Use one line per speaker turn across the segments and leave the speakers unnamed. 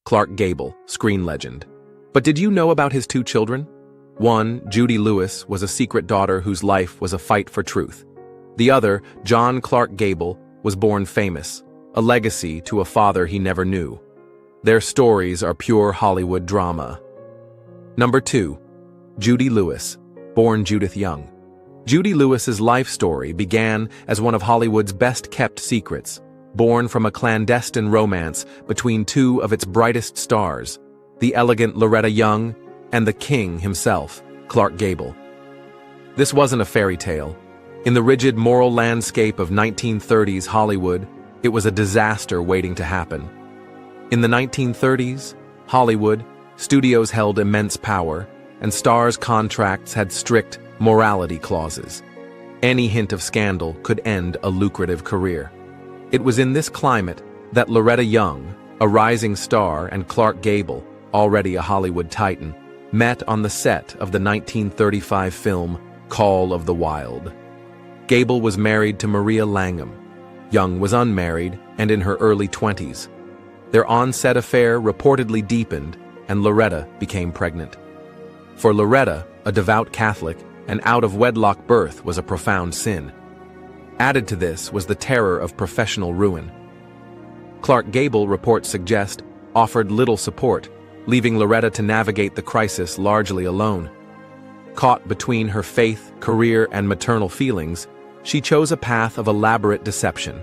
Clark Gable, screen legend. But did you know about his two children? One, Judy Lewis, was a secret daughter whose life was a fight for truth. The other, John Clark Gable, was born famous, a legacy to a father he never knew. Their stories are pure Hollywood drama. Number 2. Judy Lewis, born Judith Young. Judy Lewis's life story began as one of Hollywood's best-kept secrets, born from a clandestine romance between two of its brightest stars, the elegant Loretta Young and the king himself, Clark Gable. This wasn't a fairy tale. In the rigid moral landscape of 1930s Hollywood, it was a disaster waiting to happen. In the 1930s, Hollywood, studios held immense power, and stars' contracts had strict morality clauses. Any hint of scandal could end a lucrative career. It was in this climate that Loretta Young, a rising star, and Clark Gable, already a Hollywood titan, met on the set of the 1935 film Call of the Wild. Gable was married to Maria Langham. Young was unmarried and in her early 20s. Their on-set affair reportedly deepened, and Loretta became pregnant. For Loretta, a devout Catholic, an out-of-wedlock birth was a profound sin. Added to this was the terror of professional ruin. Clark Gable, reports suggest, offered little support, leaving Loretta to navigate the crisis largely alone. Caught between her faith, career, and maternal feelings, she chose a path of elaborate deception.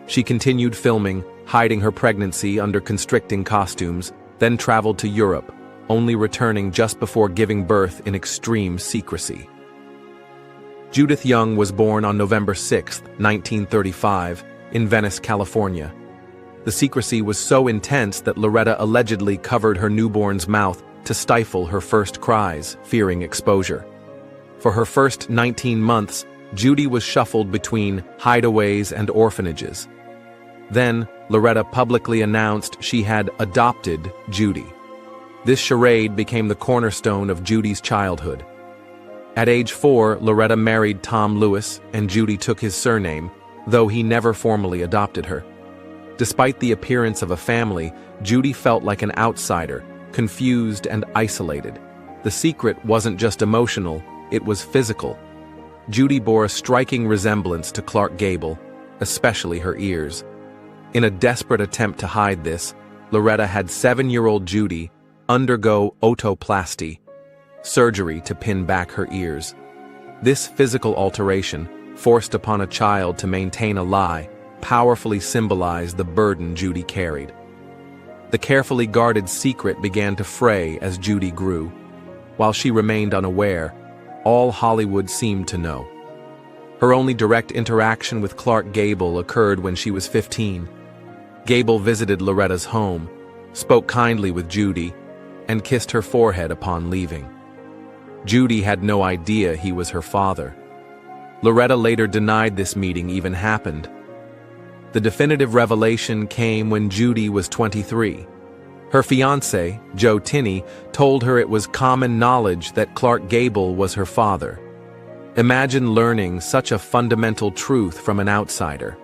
She continued filming, hiding her pregnancy under constricting costumes, then traveled to Europe, only returning just before giving birth in extreme secrecy. Judith Young was born on November 6, 1935, in Venice, California. The secrecy was so intense that Loretta allegedly covered her newborn's mouth to stifle her first cries, fearing exposure. For her first 19 months, Judy was shuffled between hideaways and orphanages. Then, Loretta publicly announced she had adopted Judy. This charade became the cornerstone of Judy's childhood. At age 4, Loretta married Tom Lewis, and Judy took his surname, though he never formally adopted her. Despite the appearance of a family, Judy felt like an outsider, confused and isolated. The secret wasn't just emotional, it was physical. Judy bore a striking resemblance to Clark Gable, especially her ears. In a desperate attempt to hide this, Loretta had 7-year-old Judy undergo otoplasty, surgery to pin back her ears. This physical alteration, forced upon a child to maintain a lie, powerfully symbolized the burden Judy carried. The carefully guarded secret began to fray as Judy grew. While she remained unaware, all Hollywood seemed to know. Her only direct interaction with Clark Gable occurred when she was 15. Gable visited Loretta's home, spoke kindly with Judy, and kissed her forehead upon leaving. Judy had no idea he was her father. Loretta later denied this meeting even happened. The definitive revelation came when Judy was 23. Her fiancé, Joe Tinney, told her it was common knowledge that Clark Gable was her father. Imagine learning such a fundamental truth from an outsider.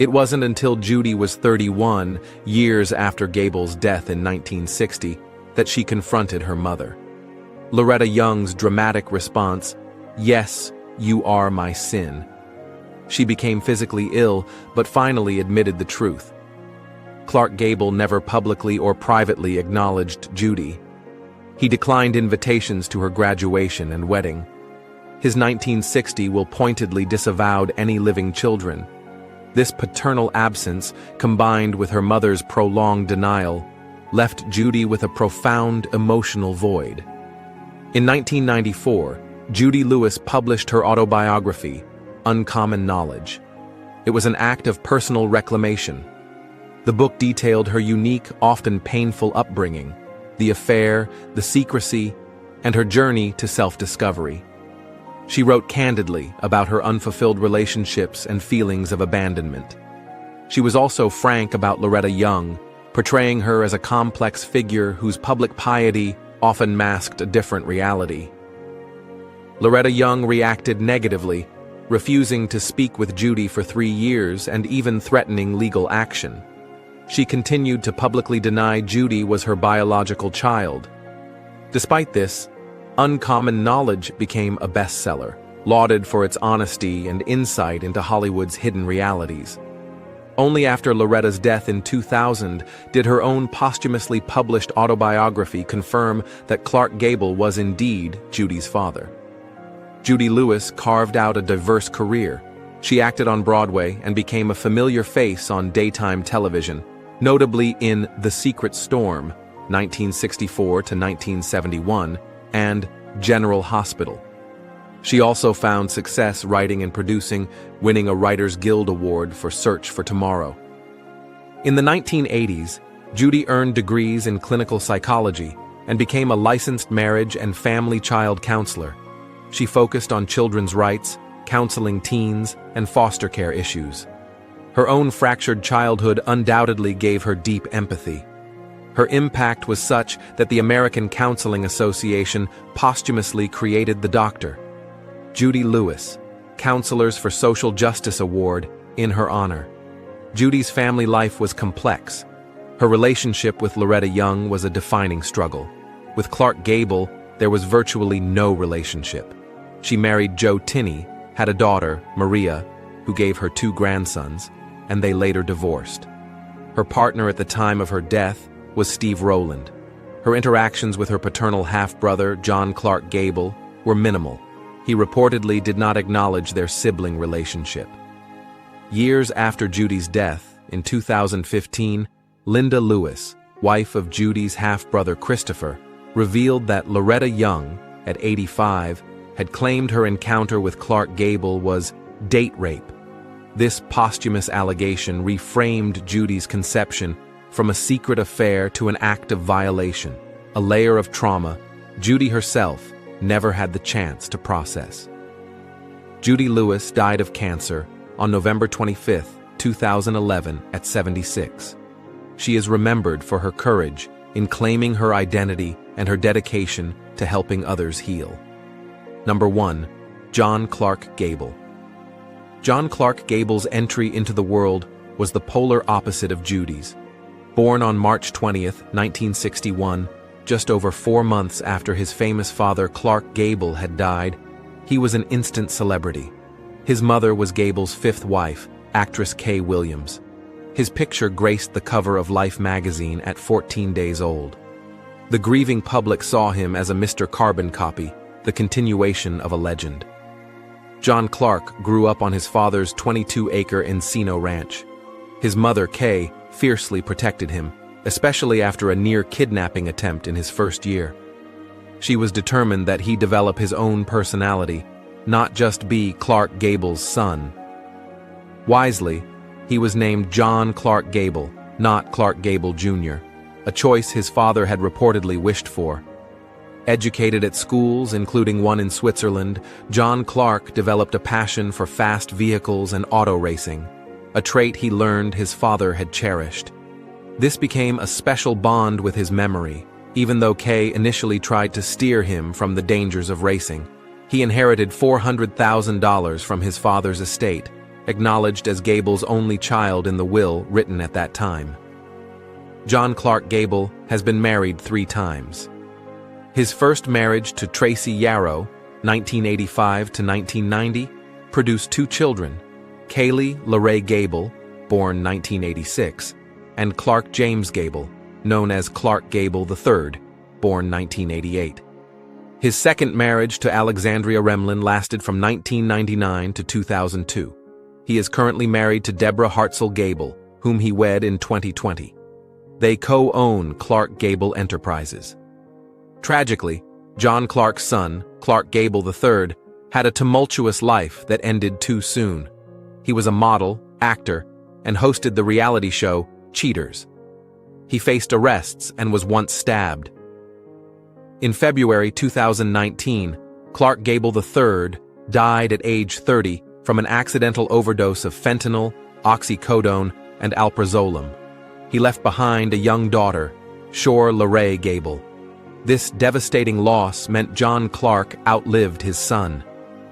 It wasn't until Judy was 31, years after Gable's death in 1960, that she confronted her mother. Loretta Young's dramatic response, "Yes, you are my sin." She became physically ill, but finally admitted the truth. Clark Gable never publicly or privately acknowledged Judy. He declined invitations to her graduation and wedding. His 1960 will pointedly disavowed any living children. This paternal absence, combined with her mother's prolonged denial, left Judy with a profound emotional void. In 1994, Judy Lewis published her autobiography, Uncommon Knowledge. It was an act of personal reclamation. The book detailed her unique, often painful upbringing, the affair, the secrecy, and her journey to self-discovery. She wrote candidly about her unfulfilled relationships and feelings of abandonment. She was also frank about Loretta Young, portraying her as a complex figure whose public piety often masked a different reality. Loretta Young reacted negatively, refusing to speak with Judy for 3 years and even threatening legal action. she continued to publicly deny Judy was her biological child. Despite this, Uncommon Knowledge became a bestseller, lauded for its honesty and insight into Hollywood's hidden realities. Only after Loretta's death in 2000 did her own posthumously published autobiography confirm that Clark Gable was indeed Judy's father. Judy Lewis carved out a diverse career. She acted on Broadway and became a familiar face on daytime television, notably in The Secret Storm, 1964 to 1971, and General Hospital. She also found success writing and producing, winning a Writers Guild Award for Search for Tomorrow. In the 1980s, Judy earned degrees in clinical psychology and became a licensed marriage and family child counselor. She focused on children's rights, counseling teens, and foster care issues. Her own fractured childhood undoubtedly gave her deep empathy. Her impact was such that the American Counseling Association posthumously created the Dr. Judy Lewis, Counselors for Social Justice Award, in her honor. Judy's family life was complex. Her relationship with Loretta Young was a defining struggle. With Clark Gable, there was virtually no relationship. She married Joe Tinney, had a daughter, Maria, who gave her 2 grandsons, and they later divorced. Her partner at the time of her death was Steve Rowland. Her interactions with her paternal half-brother, John Clark Gable, were minimal. He reportedly did not acknowledge their sibling relationship. Years after Judy's death, in 2015, Linda Lewis, wife of Judy's half-brother Christopher, revealed that Loretta Young, at 85, had claimed her encounter with Clark Gable was date rape. This posthumous allegation reframed Judy's conception from a secret affair to an act of violation, a layer of trauma Judy herself never had the chance to process. Judy Lewis died of cancer on November 25, 2011, at 76. She is remembered for her courage in claiming her identity and her dedication to helping others heal. Number 1. John Clark Gable. John Clark Gable's entry into the world was the polar opposite of Judy's. Born on March 20, 1961, just over 4 months after his famous father Clark Gable had died, he was an instant celebrity. His mother was Gable's 5th wife, actress Kay Williams. His picture graced the cover of Life magazine at 14 days old. The grieving public saw him as a Mr. Carbon copy, the continuation of a legend. John Clark grew up on his father's 22-acre Encino ranch. His mother, Kay, fiercely protected him, especially after a near-kidnapping attempt in his first year. She was determined that he develop his own personality, not just be Clark Gable's son. Wisely, he was named John Clark Gable, not Clark Gable Jr., a choice his father had reportedly wished for. Educated at schools, including one in Switzerland, John Clark developed a passion for fast vehicles and auto racing, a trait he learned his father had cherished. This became a special bond with his memory. Even though Kay initially tried to steer him from the dangers of racing, he inherited $400,000 from his father's estate, acknowledged as Gable's only child in the will written at that time. John Clark Gable has been married 3 times. His first marriage to Tracy Yarrow, 1985 to 1990, produced 2 children, Kaylee LaRae Gable, born 1986, and Clark James Gable, known as Clark Gable III, born 1988. His second marriage to Alexandria Remlin lasted from 1999 to 2002. He is currently married to Deborah Hartzell Gable, whom he wed in 2020. They co-own Clark Gable Enterprises. Tragically, John Clark's son, Clark Gable III, had a tumultuous life that ended too soon. He was a model, actor, and hosted the reality show Cheaters. He faced arrests and was once stabbed. In February 2019, Clark Gable III died at age 30 from an accidental overdose of fentanyl, oxycodone, and alprazolam. He left behind a young daughter, Shore LaRae Gable. This devastating loss meant John Clark outlived his son.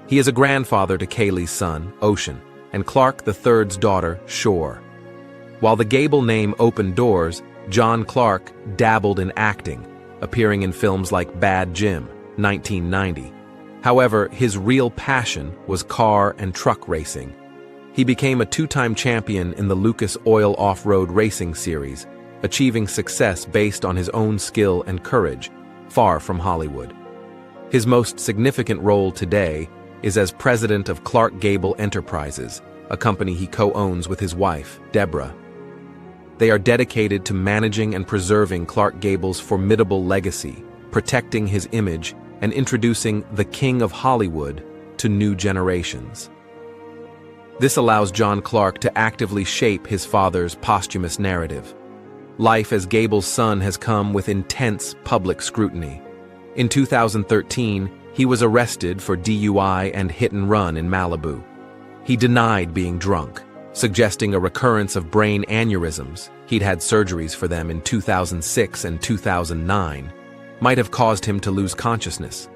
He is a grandfather to Kaylee's son, Ocean, and Clark III's daughter, Shore. While the Gable name opened doors, John Clark dabbled in acting, appearing in films like Bad Jim, 1990. However, his real passion was car and truck racing. He became a two-time champion in the Lucas Oil Off-Road Racing Series, achieving success based on his own skill and courage, far from Hollywood. His most significant role today is as president of Clark Gable Enterprises, a company he co-owns with his wife, Deborah. They are dedicated to managing and preserving Clark Gable's formidable legacy, protecting his image, and introducing the King of Hollywood to new generations. This allows John Clark to actively shape his father's posthumous narrative. Life as Gable's son has come with intense public scrutiny. In 2013, he was arrested for DUI and hit and run in Malibu. He denied being drunk, suggesting a recurrence of brain aneurysms, he'd had surgeries for them in 2006 and 2009, might have caused him to lose consciousness.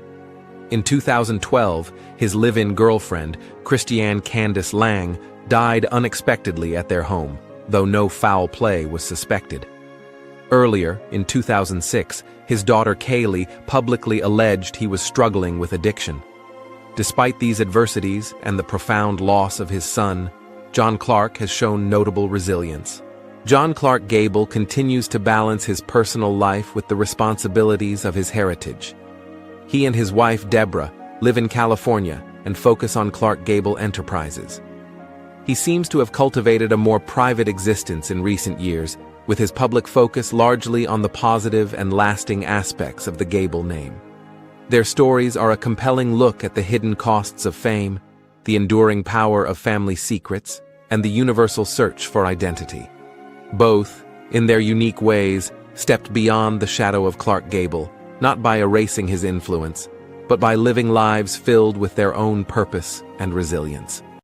In 2012, his live-in girlfriend, Christiane Candice Lang, died unexpectedly at their home, though no foul play was suspected. Earlier, in 2006, his daughter Kaylee publicly alleged he was struggling with addiction. Despite these adversities and the profound loss of his son, John Clark has shown notable resilience. John Clark Gable continues to balance his personal life with the responsibilities of his heritage. He and his wife Deborah live in California and focus on Clark Gable Enterprises. He seems to have cultivated a more private existence in recent years, with his public focus largely on the positive and lasting aspects of the Gable name. Their stories are a compelling look at the hidden costs of fame, the enduring power of family secrets, and the universal search for identity. Both, in their unique ways, stepped beyond the shadow of Clark Gable, not by erasing his influence, but by living lives filled with their own purpose and resilience.